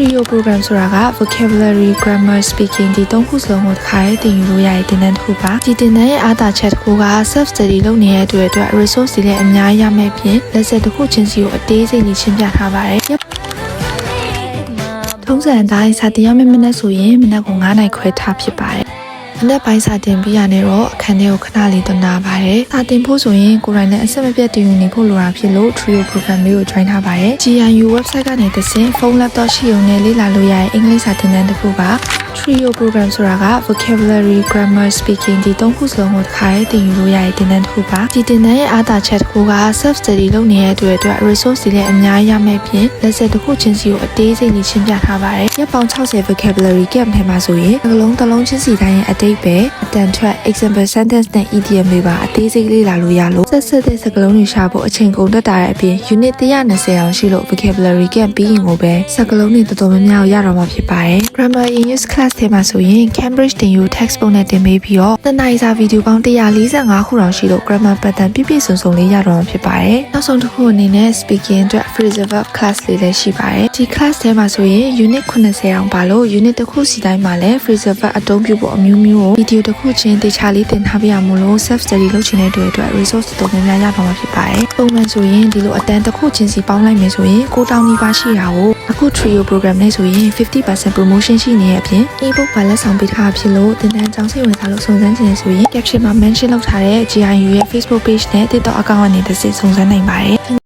Trio program ဆိုတာက vocabulary, grammar, speaking ဒီသုံးခုစလုံးကိုတစ်ခါရေးသင်ယူလို့ရတဲ့သင်တန်းတစ်ခုပါဒီသင်တန်းရဲ့အားသာချက်တစ်ခုက self study လုပ်နေတဲ့အတွက် resource တွေလည်းအများကြီးရမယ့်ပြင် lesson တစ်ခုချင်းစီကိုအသေးစိတ်လေးရှင်းပြထားပါတယ်ထုံးစံအတိုင်းစာတင်ရမယ့်မနက်ဆိုရင်မနက်ကို9နာရီခွဲထားဖြစ်ပါတယ်မနက်ပိုင်းစာတင်ပြီးရနေတော့အခန်းထဲကိုခဏလေးသွန်းနာပါတယ်စာတင်ဖို့ဆိုရင်ကိုယ်တိုင်နဲ့အဆက်မပြတ်တင်ယူနေဖို့လိုတာဖြစ်လို့ Trio program လေးကို join ထားပါတယ် GNU website ကနေသစင်ဖုန်း laptop ရှိုံနဲ့လေ့လာလို့ရတဲ့အင်္ဂလိပ်စာသင်တန်းတစ်ခုပါTrio program ဆိုတာက vocabulary, grammar, speaking ဒီသုံးခုစလုံးကိုတစ်ခါရေးသင်ယူလို့ရတဲ့သင်တန်းတစ်ခုပါဒီသင်တန်းရဲ့အားသာချက်တစ်ခုက self study လုပ်နေတဲ့အတွက် resource တွေလည်းအများကြီးရမယ့်ပြင် lesson တစ်ခုချင်းစီကိုအသေးစိတ်လေးရှင်းပြထားပါတယ်ရက်ပေါင်း60 vocabulary camp ထဲမှာဆိုရင်စကားလုံးတစ်လုံးချင်းစီတိုင်းရဲ့အတိတ်ပဲအတန်ထွက် example sentence နဲ့ idiom တွေပါအသေးစိတ်လေ့လာလို့ရလို့ဆက်တဲ့စကားလုံးတွေရှာဖို့အချိန်ကုန်တက်တာတဲ့အပြင် unit 120အောင်ရှိလို့ vocabulary camp ပြီးရင်ကိုပဲစကားလုံးတွေတော်တော်များများကိုရတော့မှာဖြစ်ပါတယ် grammar in use classထဲမှာဆိုရင် Cambridge တင်ယူ textbook နဲ့တင်ပေးပြီးတော့တနင်္လာစာဗီဒီယိုပေါင်း145ခုတောင်ရှိလို့ grammar pattern ပြည့်စုံစုံလေးရတော့မှာဖြစ်ပါတယ်နောက်ဆုံးတစ်ခုအနေနဲ့ speaking အတွက် phrasal verb class လေးလည်းရှိပါတယ်ဒီ class ထဲမှာဆိုရင် unit 80အောင်ပါလို့ unit တစ်ခုစီတိုင်းမှာလည်း phrasal verb အသုံးပြုဖို့အမျိုးမျိုးကိုဗီဒီယိုတစ်ခုချင်းတေချာလေးသင်ထားပြရမို့လို့ self study လုပ်ချင်တဲ့အတွက် resource တော်တော်များများရတော့မှာဖြစ်ပါတယ်ပုံမှန်ဆိုရင်ဒီလိုအတန်းတစ်ခုချင်းစီပေါင်းလိုက်မယ်ဆိုရင်9000နီးပါးရှိတာကိုအခု Trio program နဲ့ဆိုရင် 50% promotion ရှိနေတဲ့အပြင် ebook ပါလက်ဆောင်ပေးထားဖြစ်လို့သင်တန်းကြောင်းစိတ်ဝင်စားလို့စုံစမ်းချင်ဆိုရင် caption မှာ mention လုပ်ထားတဲ့ GNU ရဲ့ Facebook page နဲ့ TikTok account ကနေတစ်စိစုံစမ်းနိုင်ပါတယ်